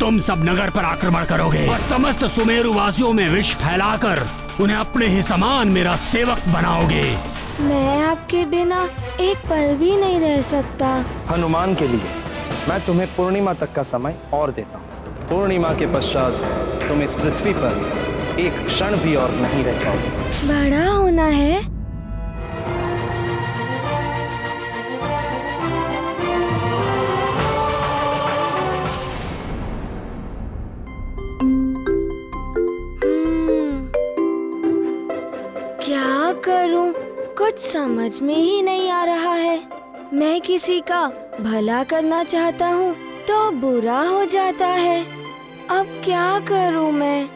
तुम सब नगर पर आक्रमण करोगे और समस्त सुमेरु वासियों में विष फैलाकर उन्हें अपने ही समान मेरा सेवक बनाओगे। मैं आपके बिना एक पल भी नहीं रह सकता। हनुमान के लिए मैं तुम्हें पूर्णिमा तक का समय और देता हूँ। पूर्णिमा के पश्चात तुम इस पृथ्वी पर एक क्षण भी और नहीं रह पाओगे। बड़ा होना है। क्या करूं? कुछ समझ में ही नहीं आ रहा है। मैं किसी का भला करना चाहता हूँ तो बुरा हो जाता है। अब क्या करूँ मैं?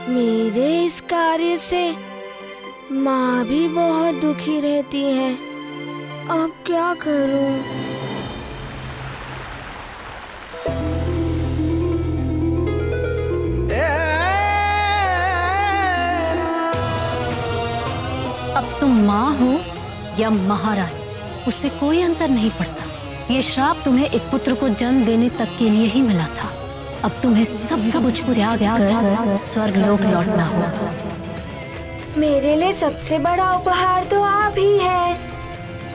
मेरे इस कार्य से माँ भी बहुत दुखी रहती है। अब क्या करूँ? अब तुम माँ हो या महारानी, उससे कोई अंतर नहीं पड़ता। ये श्राप तुम्हें एक पुत्र को जन्म देने तक के लिए ही मिला था। अब तुम्हें सब कुछ त्याग कर स्वर्ग लोक लौटना होगा। मेरे लिए सबसे बड़ा उपहार तो आप ही है।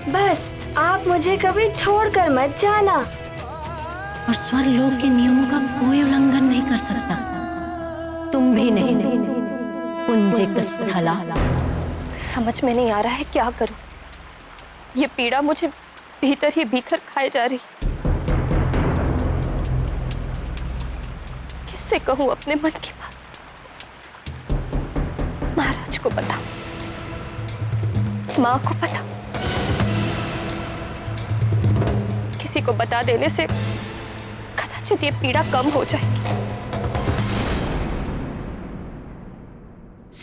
बस आप मुझे कभी छोड़कर मत जाना। और स्वर्ग लोक के नियमों का कोई उल्लंघन नहीं कर सकता। तुम भी नहीं। पुंजिक स्थला। समझ में नहीं आ रहा है क्या करूं। ये पीड़ा मुझे भीतर ही भीतर खाए जा रही। किससे कहूं अपने मन की बात? महाराज को पता, माँ को पता। किसी को बता देने से कदाचित ये पीड़ा कम हो जाएगी।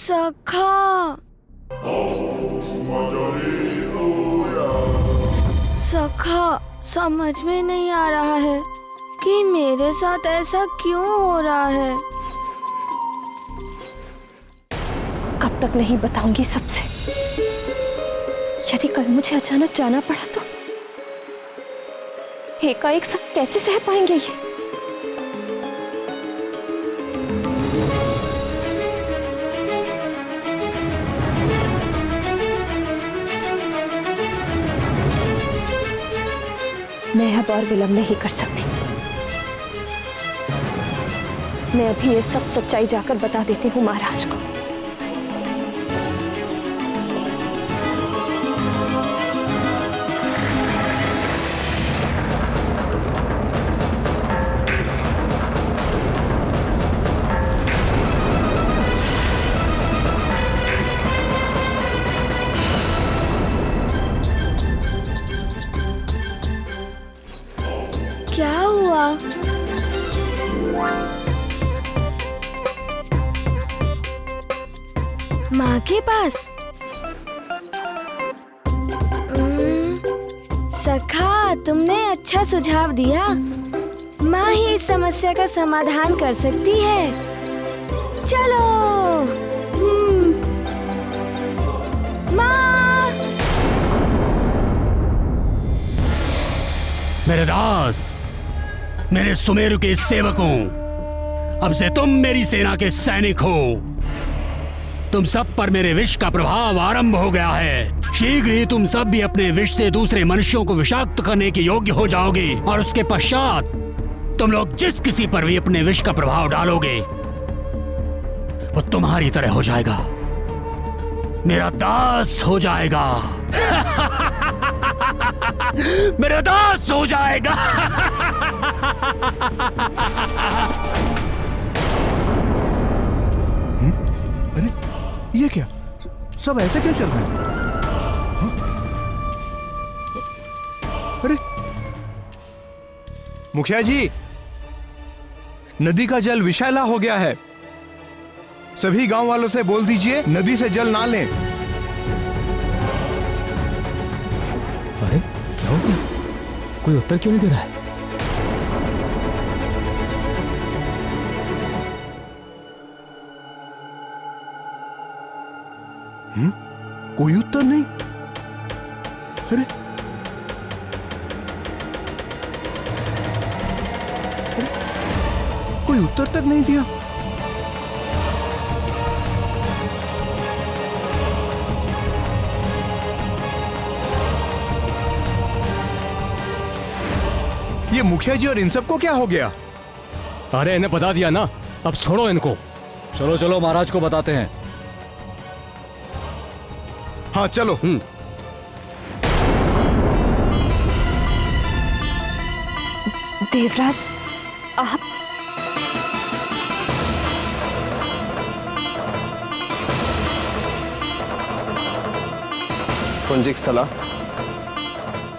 सखा, सखा, समझ में नहीं आ रहा है कि मेरे साथ ऐसा क्यों हो रहा है। कब तक नहीं बताऊंगी सबसे। यदि कल मुझे अचानक जाना पड़ा तो एकाएक सब कैसे सह पाएंगे ये? मैं अब और विलंब नहीं कर सकती। मैं अभी ये सब सच्चाई जाकर बता देती हूँ महाराज को। क्या हुआ? माँ के पास? सखा, तुमने अच्छा सुझाव दिया। माँ ही इस समस्या का समाधान कर सकती है। चलो। माँ! मेरे दास, मेरे सुमेरु के सेवकों, अब से तुम मेरी सेना के सैनिक हो। तुम सब पर मेरे विष का प्रभाव आरंभ हो गया है। शीघ्र ही तुम सब भी अपने विष से दूसरे मनुष्यों को विषाक्त करने के योग्य हो जाओगे और उसके पश्चात तुम लोग जिस किसी पर भी अपने विष का प्रभाव डालोगे वो तुम्हारी तरह हो जाएगा, मेरा दास हो जाएगा। मेरा दास हो जाएगा। अरे ये क्या? सब ऐसे क्यों चल रहा है? हाँ? अरे मुखिया जी, नदी का जल विषैला हो गया है। सभी गांव वालों से बोल दीजिए नदी से जल ना लें। अरे क्या हो गया? कोई उत्तर क्यों नहीं दे रहा है? कोई उत्तर नहीं। अरे कोई उत्तर तक नहीं दिया। ये मुखिया जी और इन सबको क्या हो गया? अरे इन्हें बता दिया ना, अब छोड़ो इनको। चलो चलो महाराज को बताते हैं। हाँ चलो। देवराज, आप पुंजिक स्थला,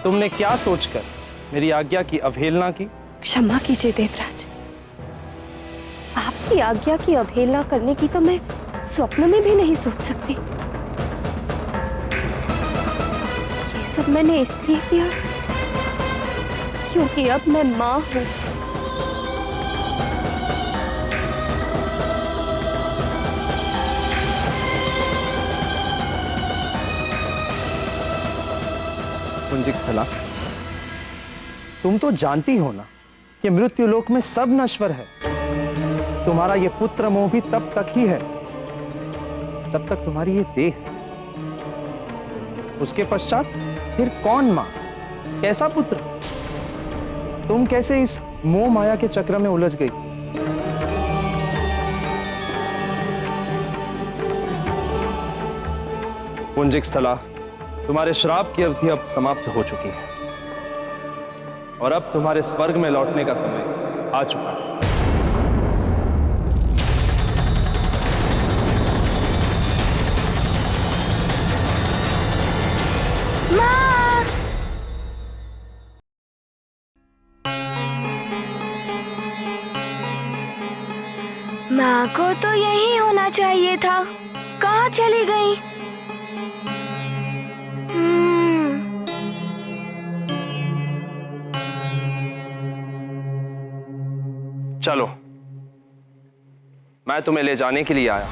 तुमने क्या सोचकर मेरी आज्ञा की अवहेलना की? क्षमा कीजिए देवराज, आपकी आज्ञा की अवहेलना करने की तो मैं स्वप्न में भी नहीं सोच सकती। ये सब मैंने इसलिए किया क्योंकि अब मैं मां हूं। पुंजिक स्थला, तुम तो जानती हो ना कि मृत्युलोक में सब नश्वर है। तुम्हारा ये पुत्र मोह भी तब तक ही है जब तक तुम्हारी ये देह है। उसके पश्चात फिर कौन मां, कैसा पुत्र? तुम कैसे इस मोह माया के चक्र में उलझ गई? पुंजिक स्थला, तुम्हारे श्राप की अवधि अब समाप्त हो चुकी है और अब तुम्हारे स्वर्ग में लौटने का समय आ चुका है। माँ को तो यही होना चाहिए था, कहाँ चली गई? चलो, मैं तुम्हें ले जाने के लिए आया।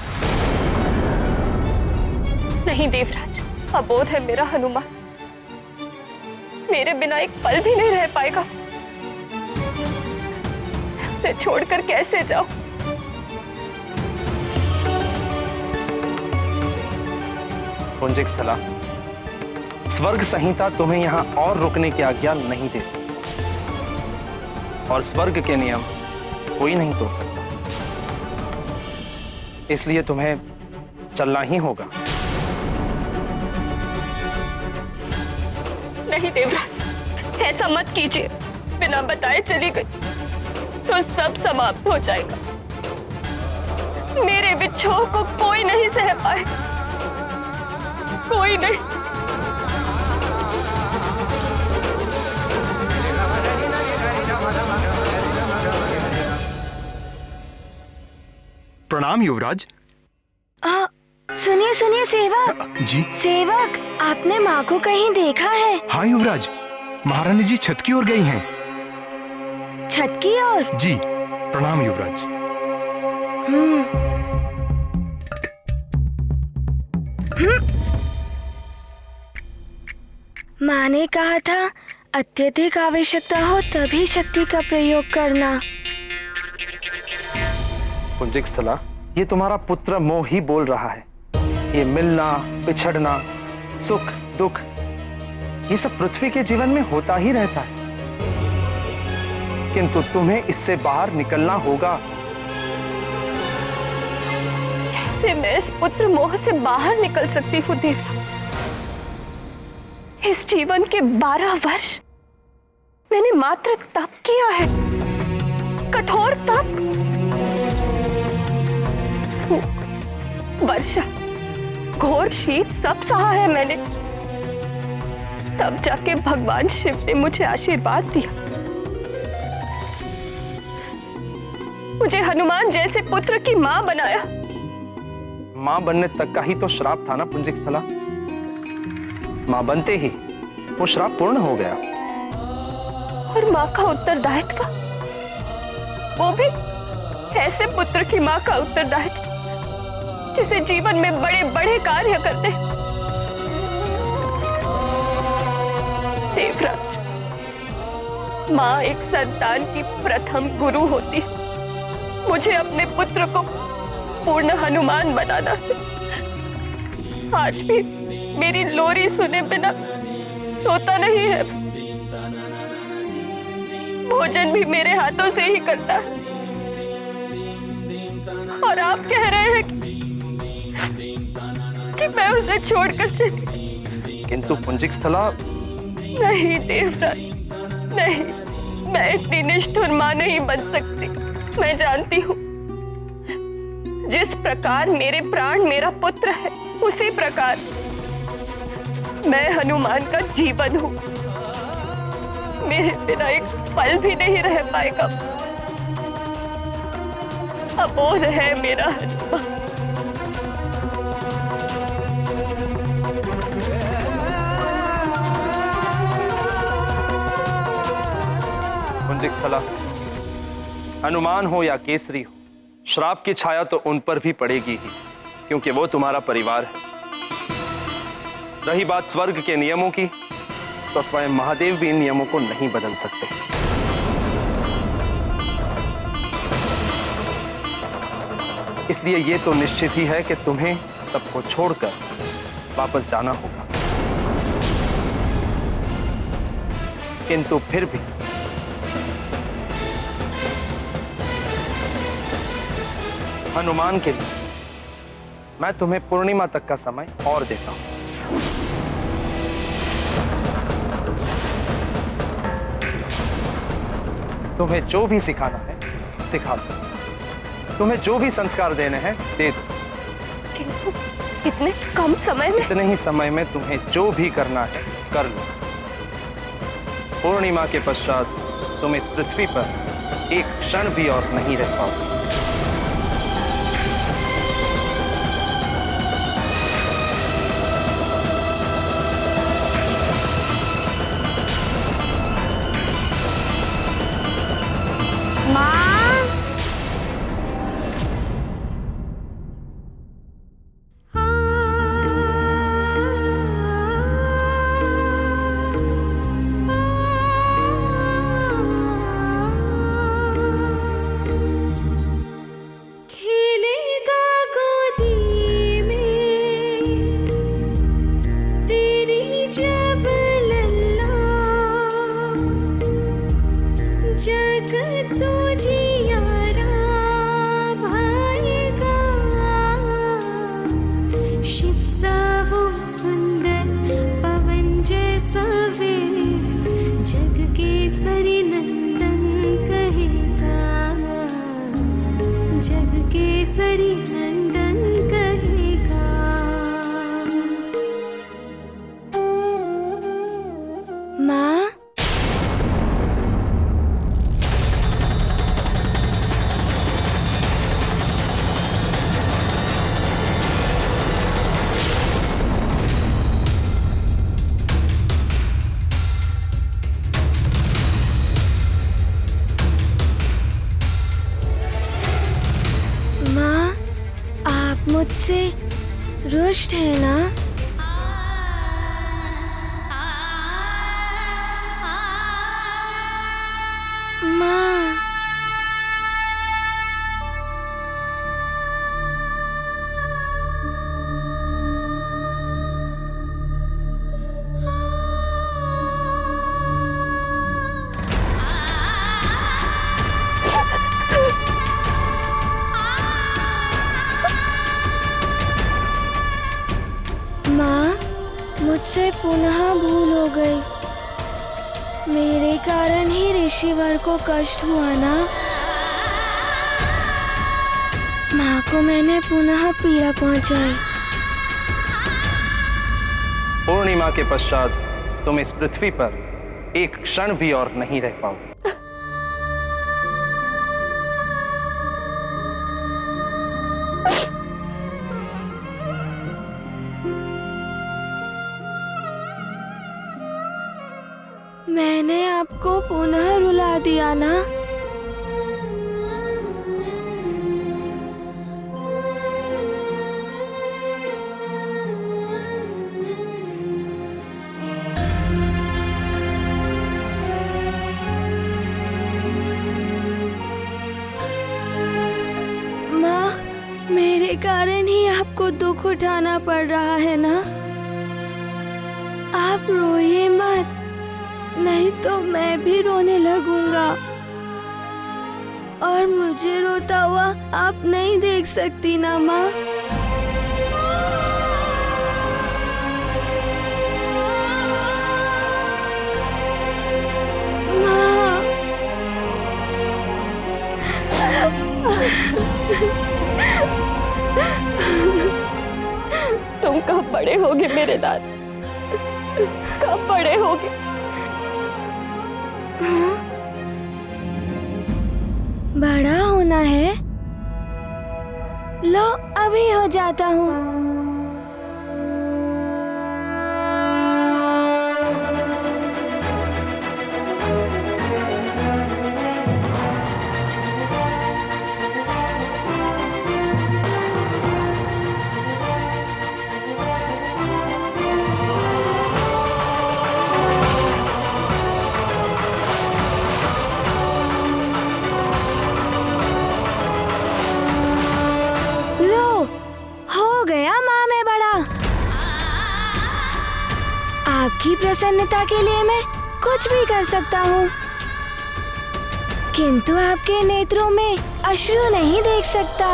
नहीं देवराज, अबोध है मेरा हनुमान, मेरे बिना एक पल भी नहीं रह पाएगा। उसे छोड़कर कैसे जाऊं? पुंजिक स्थला, स्वर्ग संहिता तुम्हें यहां और रुकने की आज्ञा नहीं देती और स्वर्ग के नियम कोई नहीं तोड़ सकता, इसलिए तुम्हें चलना ही होगा। नहीं देवराज, ऐसा मत कीजिए। बिना बताए चली गई तो सब समाप्त हो जाएगा। मेरे विच्छोह को कोई नहीं सह पाए, कोई नहीं। प्रणाम युवराज। सुनिए सुनिए सेवक। जी। सेवक, आपने माँ को कहीं देखा है? हाँ युवराज, महारानी जी छत की ओर गई हैं। छत की ओर? जी, प्रणाम युवराज। माँ ने कहा था अत्यधिक आवश्यकता हो तभी शक्ति का प्रयोग करना। पुंजिक स्थला, ये तुम्हारा पुत्र मोह ही बोल रहा है। ये मिलना, पिछड़ना, सुख दुख, ये सब पृथ्वी के जीवन में होता ही रहता है, किंतु तुम्हें इससे बाहर निकलना होगा। कैसे मैं इस पुत्र मोह से बाहर निकल सकती हूँ देवराज? इस जीवन के 12 वर्ष मैंने मात्र तप किया है, कठोर तप। वर्षा, घोर शीत सब सहा है मैंने, तब जाके भगवान शिव ने मुझे आशीर्वाद दिया। मुझे हनुमान जैसे पुत्र की मां बनाया। मां बनने तक का ही तो श्राप था ना पुंजिक स्थला। मां बनते ही वो श्राप पूर्ण हो गया। और मां का उत्तरदायित्व, वो भी ऐसे पुत्र की मां का उत्तरदायित्व जिसे जीवन में बड़े बड़े कार्य करते। देवराज, मां एक संतान की प्रथम गुरु होती है। मुझे अपने पुत्र को पूर्ण हनुमान बनाना है। आज भी मेरी लोरी सुने बिना सोता नहीं है, भोजन भी मेरे हाथों से ही करता है। और आप कह रहे हैं कि मैं उसे छोड़कर चली। किंतु पुंजिक स्थला, नहीं देवराज, नहीं, मैं इतनी निष्ठुर मां नहीं बन सकती। मैं जानती हूँ जिस प्रकार मेरे प्राण मेरा पुत्र है, उसी प्रकार मैं हनुमान का जीवन हूँ। मेरे बिना एक पल भी नहीं रह पाएगा। अबोध है मेरा हनुमान। पुंजिक स्थला, हनुमान हो या केसरी हो, श्राप की छाया तो उन पर भी पड़ेगी ही, क्योंकि वो तुम्हारा परिवार है। रही बात स्वर्ग के नियमों की, तो स्वयं महादेव भी इन नियमों को नहीं बदल सकते। इसलिए ये तो निश्चित ही है कि तुम्हें सबको छोड़कर वापस जाना होगा। किंतु फिर भी हनुमान के लिए मैं तुम्हें पूर्णिमा तक का समय और देता हूं। तुम्हें जो भी सिखाना है सिखा दो, तुम्हें जो भी संस्कार देने हैं दे दो। किंतु इतने कम समय में? इतने ही समय में तुम्हें जो भी करना है कर लो। पूर्णिमा के पश्चात तुम इस पृथ्वी पर एक क्षण भी और नहीं रह पाओगे। मुझसे रुष्ट है ना? माँ, मुझसे पुनः भूल हो गई। मेरे कारण ही ऋषिवर को कष्ट हुआ ना। माँ को मैंने पुनः पीड़ा पहुंचाई। पूर्णिमा के पश्चात तुम इस पृथ्वी पर एक क्षण भी और नहीं रह पाओगे। मैंने आपको पुनः रुला दिया ना। कारण ही आपको दुख उठाना पड़ रहा है ना? आप रोइए मत, नहीं तो मैं भी रोने लगूंगा और मुझे रोता हुआ आप नहीं देख सकती ना माँ। माँ, तुम कब बड़े होगे मेरे लाल? कब बड़े होगे? बड़ा होना है? लो अभी हो जाता हूँ। आपकी प्रसन्नता के लिए मैं कुछ भी कर सकता हूँ, किंतु आपके नेत्रों में अश्रु नहीं देख सकता।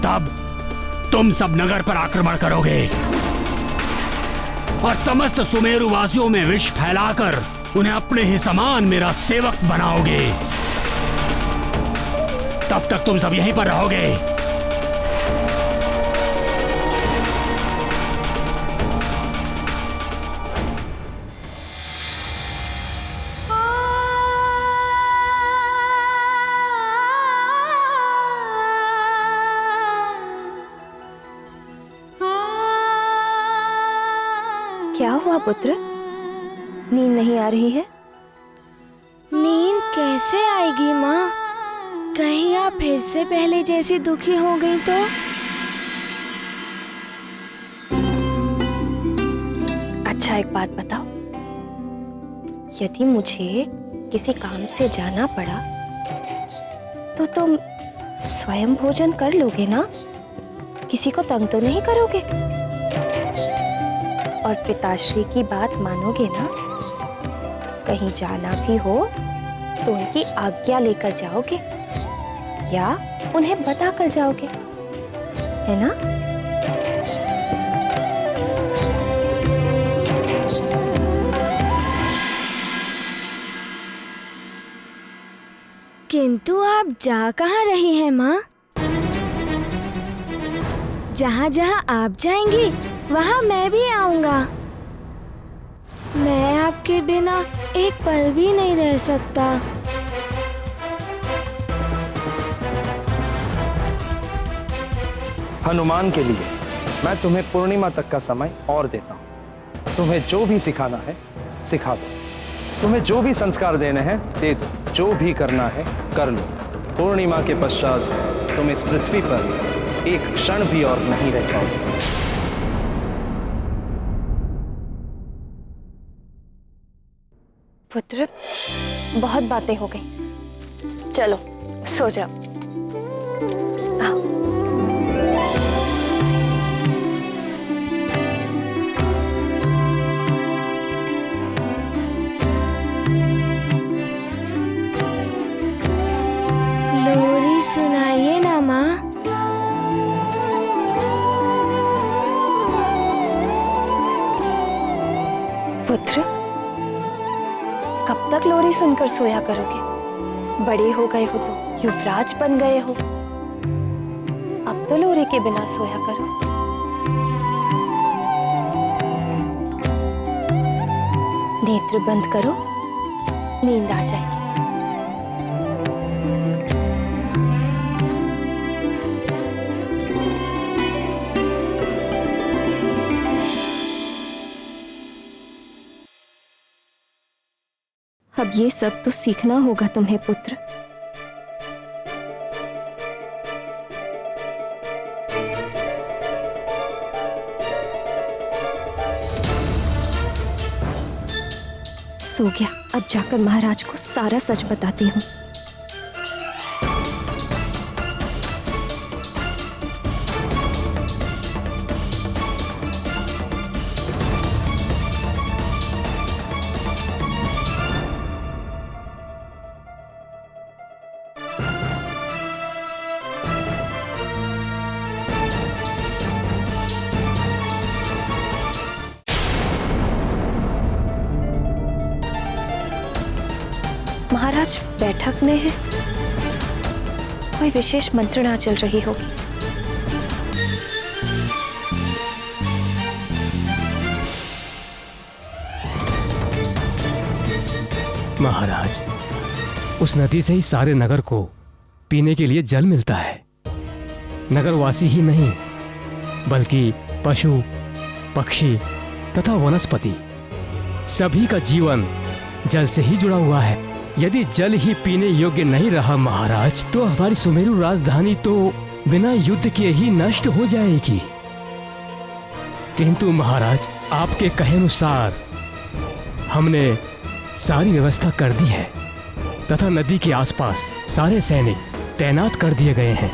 तब तुम सब नगर पर आक्रमण करोगे और समस्त सुमेरु वासियों में विष फैलाकर उन्हें अपने ही समान मेरा सेवक बनाओगे। तब तक तुम सब यहीं पर रहोगे। क्या हुआ पुत्र? नींद नहीं आ रही है? नींद कैसे आएगी माँ? कहीं आप फिर से पहले जैसी दुखी हो गई तो? अच्छा एक बात बताओ, यदि मुझे किसी काम से जाना पड़ा तो तुम स्वयं भोजन कर लोगे ना? किसी को तंग तो नहीं करोगे? और पिताश्री की बात मानोगे ना? कहीं जाना भी हो तो उनकी आज्ञा लेकर जाओगे या उन्हें बता कर जाओगे, है ना? किंतु आप जा कहाँ रही हैं माँ? जहाँ जहाँ आप जाएंगी वहाँ मैं भी आऊंगा। मैं आपके बिना एक पल भी नहीं रह सकता। हनुमान के लिए मैं तुम्हें पूर्णिमा तक का समय और देता हूँ। तुम्हें जो भी सिखाना है सिखा दो, तुम्हें जो भी संस्कार देने हैं दे दो, जो भी करना है कर लो। पूर्णिमा के पश्चात तुम इस पृथ्वी पर एक क्षण भी और नहीं रह पाओगे। पुत्र, बहुत बातें हो गई, चलो सो जाओ। आओ। लोरी सुनाइए ना माँ। पुत्र, कब तक लोरी सुनकर सोया करोगे? बड़े हो गए हो तो युवराज बन गए हो, अब तो लोरी के बिना सोया करो। नेत्र बंद करो, नींद आ जाएगी। अब ये सब तो सीखना होगा तुम्हें पुत्र। सो गया, अब जाकर महाराज को सारा सच बताती हूँ। महाराज बैठक में है, कोई विशेष मंत्रणा चल रही होगी। महाराज, उस नदी से ही सारे नगर को पीने के लिए जल मिलता है। नगरवासी ही नहीं बल्कि पशु, पक्षी तथा वनस्पति सभी का जीवन जल से ही जुड़ा हुआ है। यदि जल ही पीने योग्य नहीं रहा महाराज, तो हमारी सुमेरु राजधानी तो बिना युद्ध के ही नष्ट हो जाएगी। किंतु महाराज, आपके कहे अनुसार हमने सारी व्यवस्था कर दी है तथा नदी के आसपास सारे सैनिक तैनात कर दिए गए हैं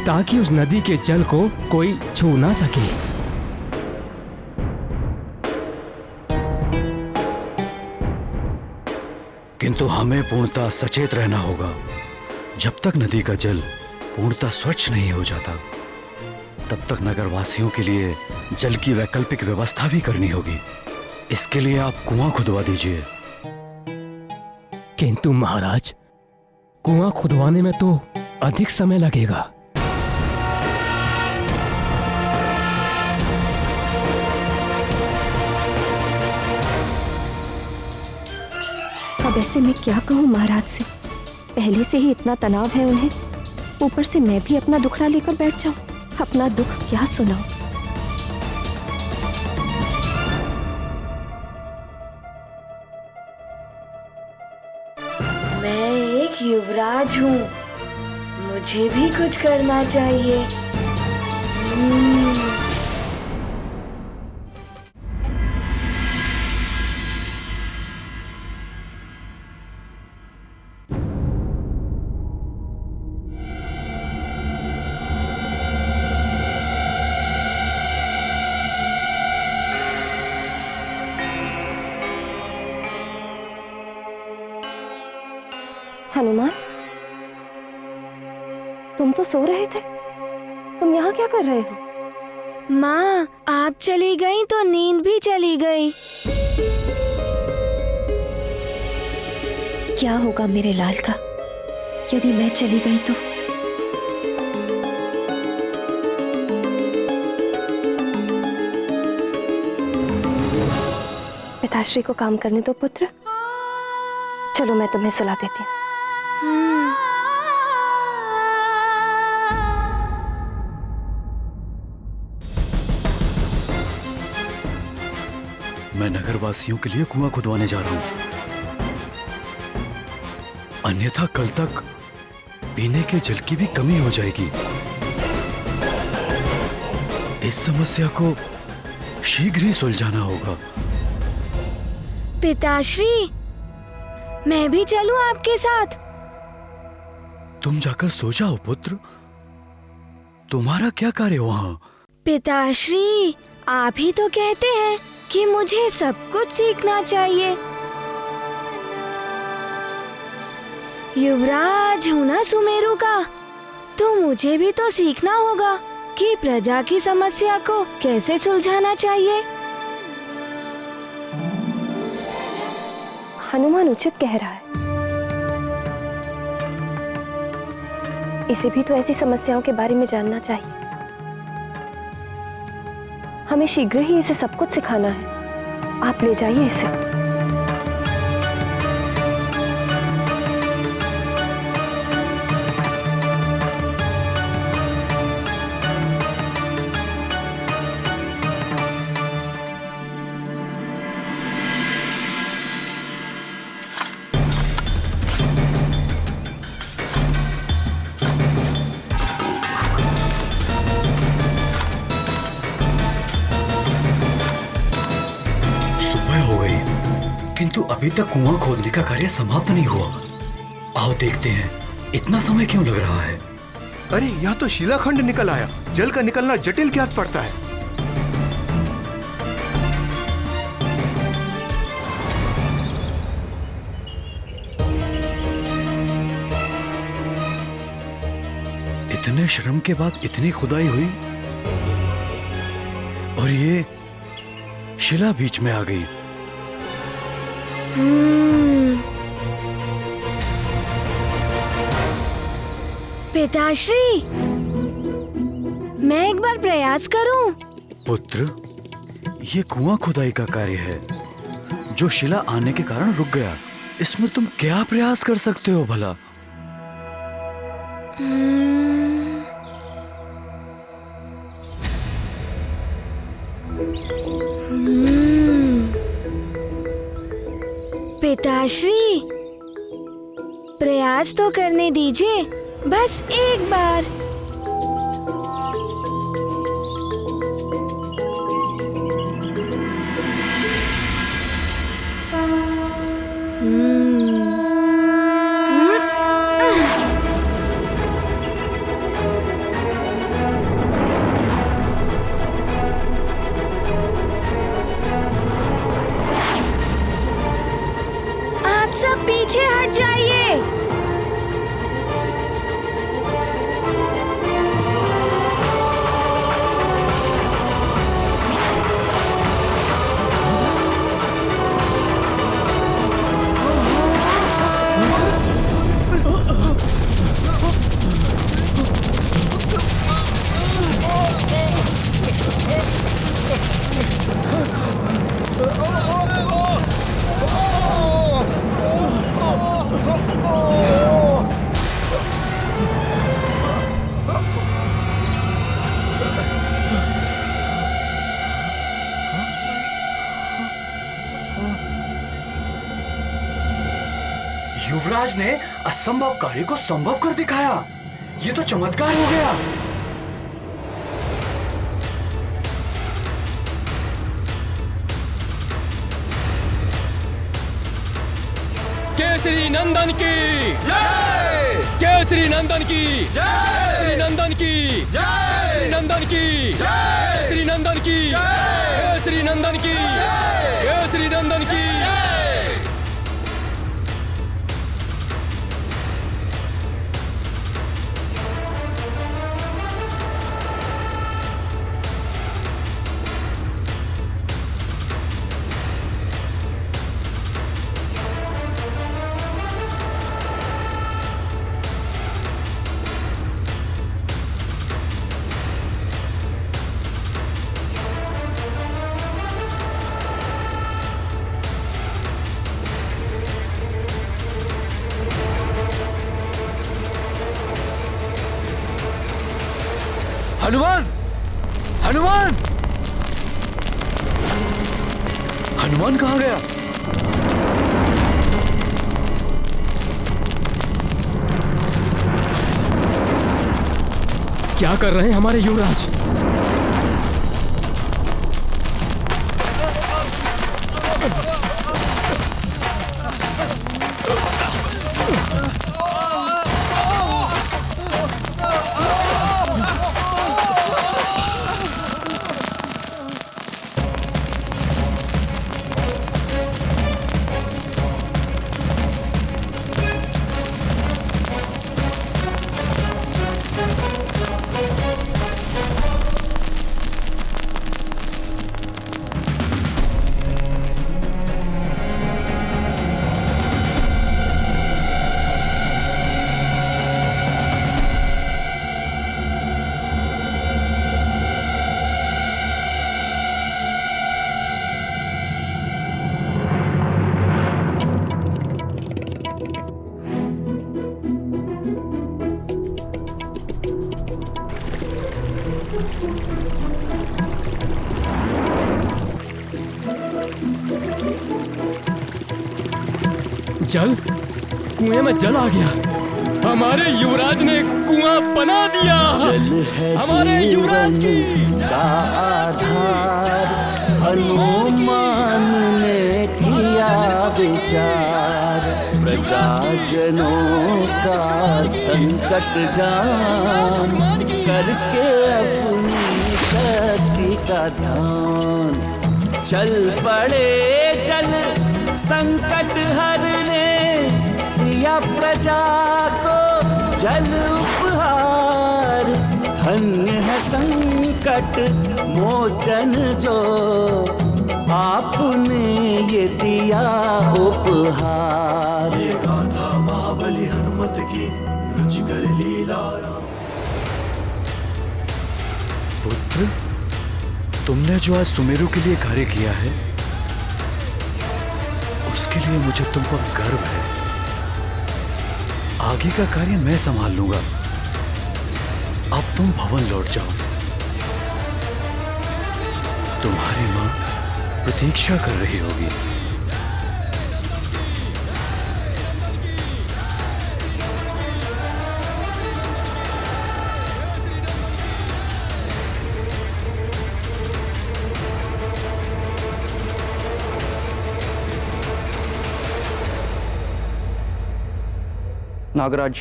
ताकि उस नदी के जल को कोई छू ना सके। किंतु हमें पूर्णतः सचेत रहना होगा। जब तक नदी का जल पूर्णतः स्वच्छ नहीं हो जाता, तब तक नगरवासियों के लिए जल की वैकल्पिक व्यवस्था भी करनी होगी। इसके लिए आप कुआं खुदवा दीजिए। किंतु महाराज, कुआं खुदवाने में तो अधिक समय लगेगा। अब ऐसे मैं क्या कहूँ महाराज से? पहले से ही इतना तनाव है उन्हें, ऊपर से मैं भी अपना दुखड़ा लेकर बैठ जाऊं। अपना दुख क्या सुनाऊं? मैं एक युवराज हूँ, मुझे भी कुछ करना चाहिए। हनुमान, तुम तो सो रहे थे, तुम यहाँ क्या कर रहे हो? माँ, आप चली गई तो नींद भी चली गई। क्या होगा मेरे लाल का यदि मैं चली गई तो? पिताश्री को काम करने दो पुत्र। चलो मैं तुम्हें सुला देती हूँ। मैं नगरवासियों के लिए कुआं खुदवाने जा रहा हूं, अन्यथा कल तक पीने के जल की भी कमी हो जाएगी। इस समस्या को शीघ्र ही सुलझाना होगा। पिताश्री, मैं भी चलूं आपके साथ? तुम जाकर सो जाओ पुत्र, तुम्हारा क्या कार्य वहां? पिताश्री, आप ही तो कहते हैं कि मुझे सब कुछ सीखना चाहिए। युवराज हूं ना सुमेरु का, तो मुझे भी तो सीखना होगा कि प्रजा की समस्या को कैसे सुलझाना चाहिए। हनुमान उचित कह रहा है, इसे भी तो ऐसी समस्याओं के बारे में जानना चाहिए। हमें शीघ्र ही इसे सब कुछ सिखाना है। आप ले जाइए इसे। सुबह हो गई, किंतु अभी तक कुआं खोदने का कार्य समाप्त नहीं हुआ। आओ देखते हैं, इतना समय क्यों लग रहा है? अरे यहाँ तो शिलाखंड निकल आया। जल का निकलना जटिल ज्ञात पड़ता है। इतने श्रम के बाद इतनी खुदाई हुई और ये शिला बीच में आ गई। पिताश्री, मैं एक बार प्रयास करूं? पुत्र, ये कुआं खुदाई का कार्य है जो शिला आने के कारण रुक गया। इसमें तुम क्या प्रयास कर सकते हो भला? पिताश्री, प्रयास तो करने दीजिए, बस एक बार। आप सब पीछे हट जाइए। युवराज ने असंभव कार्य को संभव कर दिखाया। ये तो चमत्कार हो गया। केसरी नंदन की जय! केसरी नंदन की जय! केसरी नंदन की जय! केसरी नंदन की जय! केसरी नंदन की जय! केसरी नंदन की जय! केसरी नंदन की जय! हनुमान! हनुमान! हनुमान कहाँ गया? क्या कर रहे हैं हमारे युवराज? जल, कुएं में जल आ गया। हमारे युवराज ने कुआं बना दिया। हमारे युवराज की का आधार हनुमान ने विचार, प्रजाजनों का संकट जान, करके अपनी शक्ति का ध्यान, चल पड़े जल संकट हरने, दिया प्रजा को जल उपहार। धन्य है संकट मोचन जो आपने ये दिया उपहार। ये गाथा महाबली हनुमत की रुचिकर लीला। पुत्र, तुमने जो आज सुमेरु के लिए कार्य किया है, उसके लिए मुझे तुम पर गर्व है। आगे का कार्य मैं संभाल लूंगा। अब तुम भवन लौट जाओ। तुम्हारी मां प्रतीक्षा कर रही होगी। नागराज,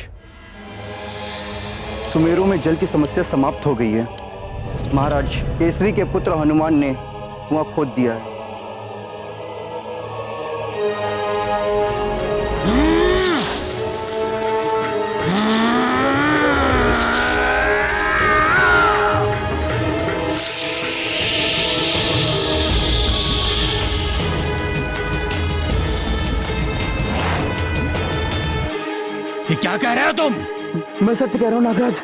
सुमेरु में जल की समस्या समाप्त हो गई है। महाराज, केसरी के पुत्र हनुमान ने कुआं खोद दिया है। ये क्या कह रहे हो तुम? मैं सत्य कह रहा हूं नागराज।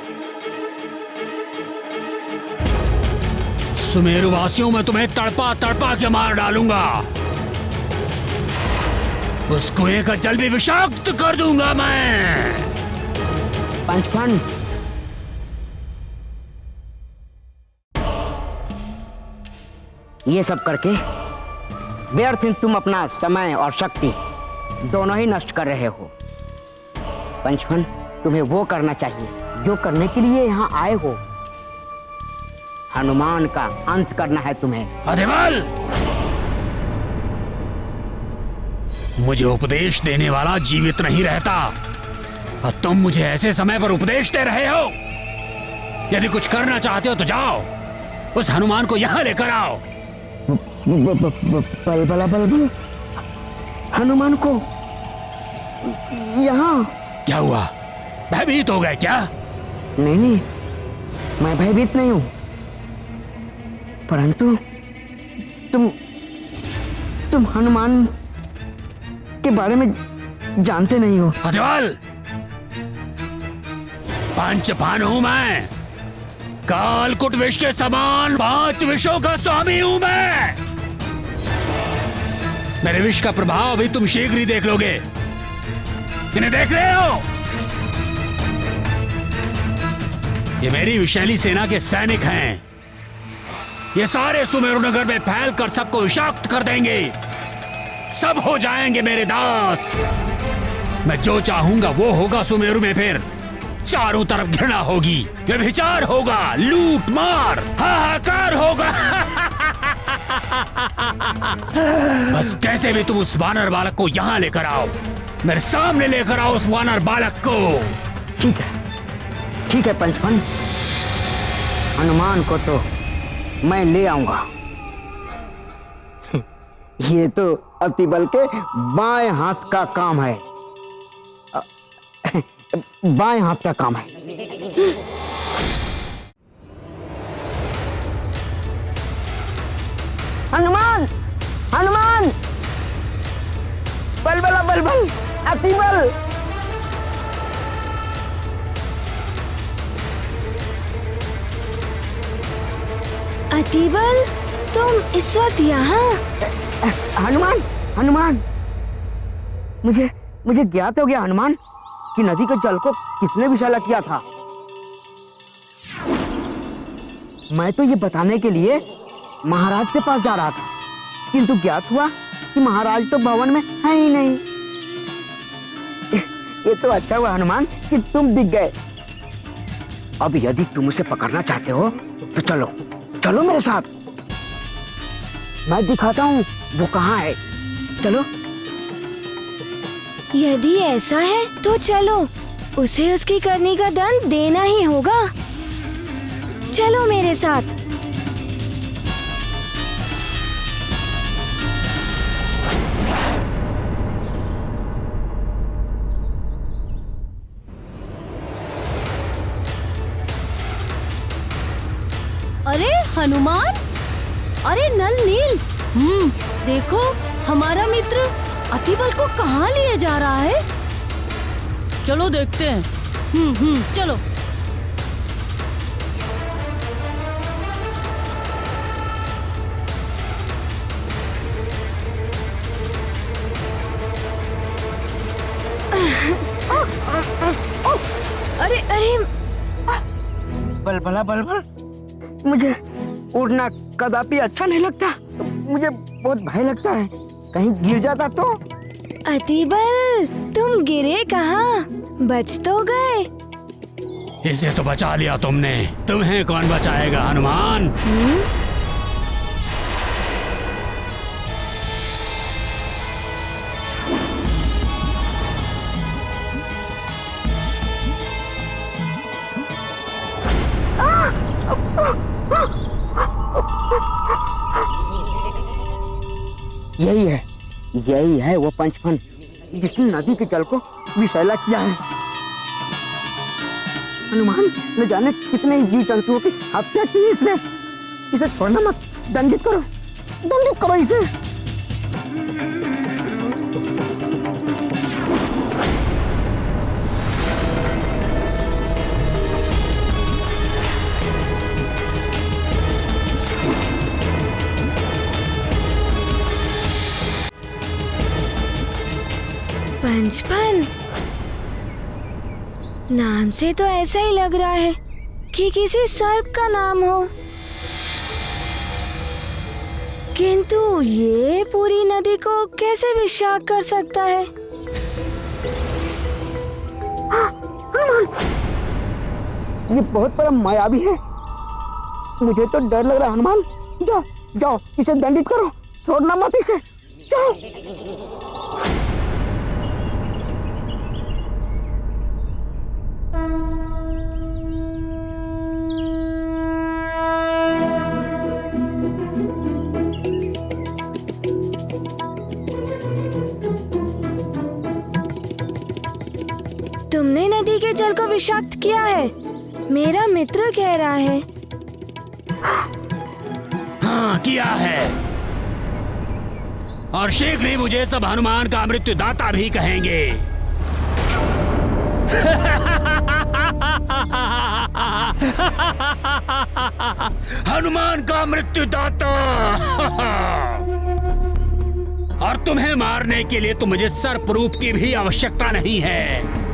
सुमेरु वासियों में तुम्हें तड़पा तड़पा के मार डालूंगा। उस कुएं का जल भी विषाक्त कर दूंगा मैं। पंचफन, ये सब करके व्यर्थ तुम अपना समय और शक्ति दोनों ही नष्ट कर रहे हो। पंचफन, तुम्हें वो करना चाहिए जो करने के लिए यहाँ आए हो। हनुमान का अंत करना है तुम्हें। अधिबल, मुझे उपदेश देने वाला जीवित नहीं रहता और तुम मुझे ऐसे समय पर उपदेश दे रहे हो। यदि कुछ करना चाहते हो तो जाओ, उस हनुमान को यहाँ लेकर आओ। बल हनुमान को यहाँ? क्या हुआ, भयभीत हो गए क्या? नहीं, मैं भयभीत नहीं हूँ, परंतु तुम हनुमान के बारे में जानते नहीं हो। अधिबल, पंचफन हूं मैं, कालकुट विष के समान 5 विषों का स्वामी हूं मैं। मेरे विष का प्रभाव भी तुम शीघ्र ही देख लोगे। इन्हें देख रहे हो? ये मेरी विषैली सेना के सैनिक हैं। ये सारे सुमेरु नगर में फैलकर सबको विषाक्त कर देंगे। सब हो जाएंगे मेरे दास। मैं जो चाहूंगा वो होगा सुमेरु में। फिर चारों तरफ घृणा होगी, व्यभिचार होगा, लूट मार, हाहाकार होगा। बस कैसे भी तुम उस वानर बालक को यहाँ लेकर आओ। मेरे सामने लेकर आओ उस वानर बालक को। ठीक है पंचफन, हनुमान को तो मैं ले आऊंगा। ये तो अतिबल के बाएं हाथ का काम है। बाएं हाथ का काम है। हनुमान, हनुमान, बल बल बल बल, अतिबल। अतिबल, तुम इस वक्त यहाँ? हनुमान, हनुमान, मुझे ज्ञात हो गया हनुमान कि नदी के जल को किसने विषैला किया था। मैं तो ये बताने के लिए महाराज के पास जा रहा था, किंतु ज्ञात हुआ कि महाराज तो भवन में है ही नहीं। ये तो अच्छा हुआ हनुमान कि तुम दिख गए। अब यदि तुम उसे पकड़ना चाहते हो तो चलो चलो मेरे साथ, मैं दिखाता हूँ वो कहाँ है। चलो। यदि ऐसा है तो चलो, उसे उसकी करनी का दंड देना ही होगा। चलो मेरे साथ। अरे हनुमान, अरे नल नील, देखो हमारा मित्र अतिबल को कहाँ लिए जा रहा है। चलो देखते हैं। चलो। अरे अरे, बलबला बलबल, मुझे उड़ना कदापि अच्छा नहीं लगता। मुझे बहुत भय लगता है, कहीं गिर जाता तो। अतिबल, तुम गिरे कहाँ? बच तो गए। इसे तो बचा लिया तुमने, तुम्हें कौन बचाएगा हनुमान? यही है वो पंचफन जिसने नदी के जल को विषैला किया है। हनुमान, न जाने कितने ही जीव जंतुओं की हत्या की इसने। इसे छोड़ना मत, दंडित करो इसे। पंचफन, नाम से तो ऐसा ही लग रहा है कि किसी सर्प का नाम हो, किंतु ये पूरी नदी को कैसे विषाक्त कर सकता है? ये बहुत बड़ा मायावी है। मुझे तो डर लग रहा है हनुमान। जाओ, इसे दंडित करो, छोड़ना मत इसे। जाओ। तुमने नदी के जल को विषाक्त किया है, मेरा मित्र कह रहा है। हाँ, किया है, और शीघ्र ही मुझे सब हनुमान का मृत्युदाता भी कहेंगे। हनुमान का मृत्युदाता। और तुम्हें मारने के लिए तो मुझे सर्प रूप की भी आवश्यकता नहीं है।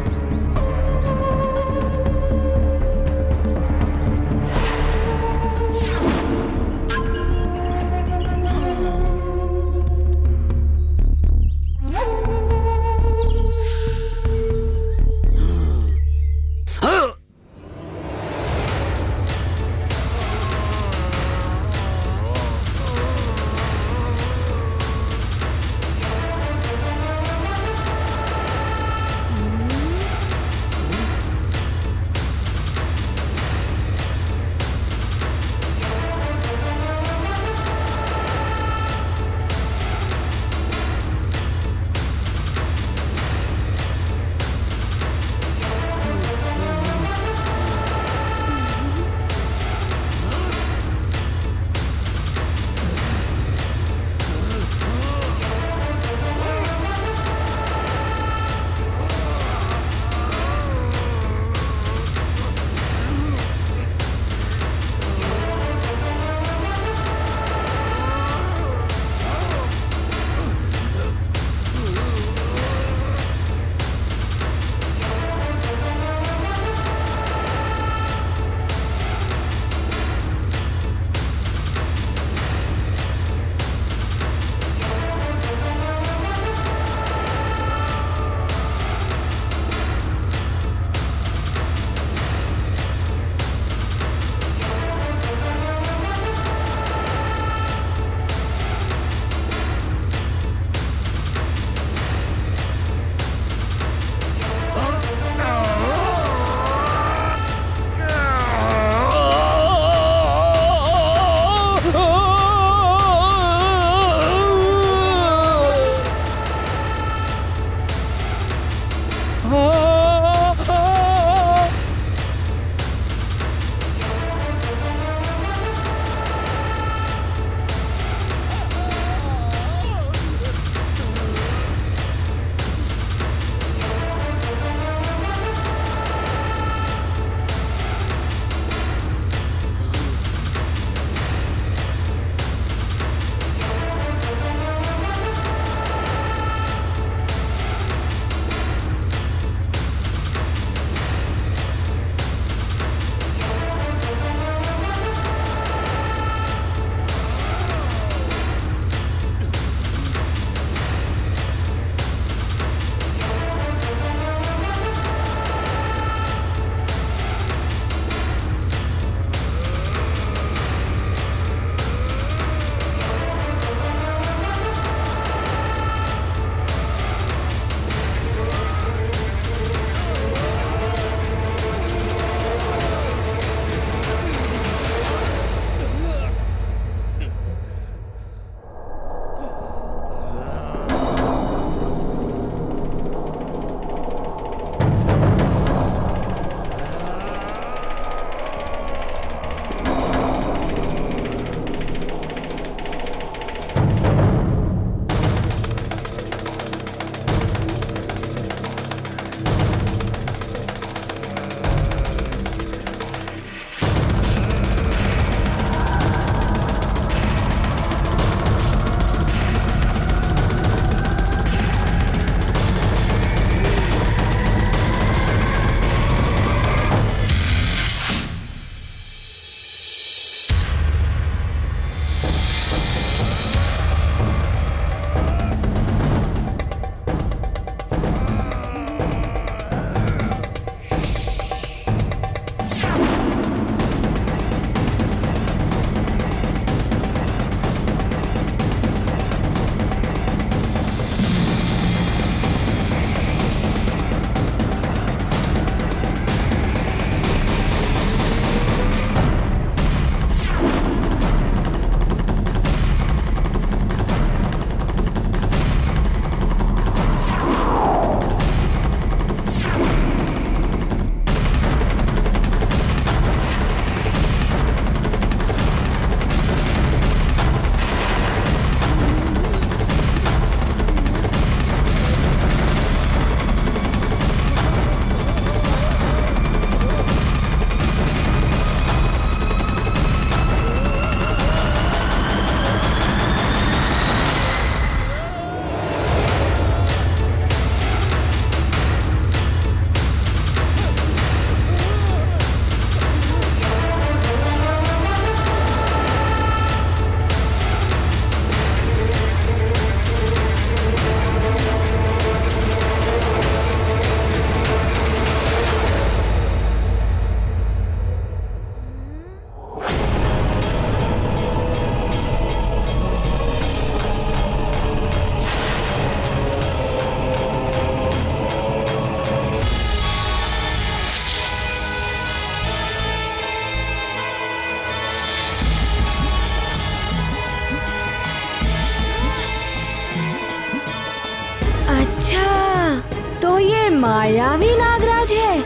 मायावी नागराज है,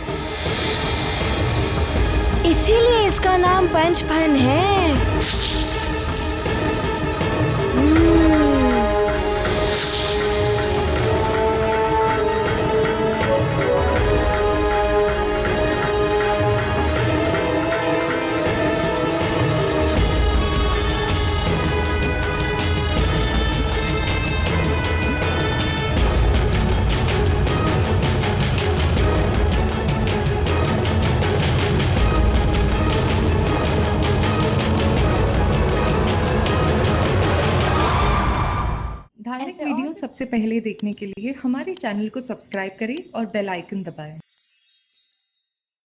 इसीलिए इसका नाम पंचफन है। धार्मिक वीडियो सबसे पहले देखने के लिए हमारे चैनल को सब्सक्राइब करें और बेल आइकन दबाएं।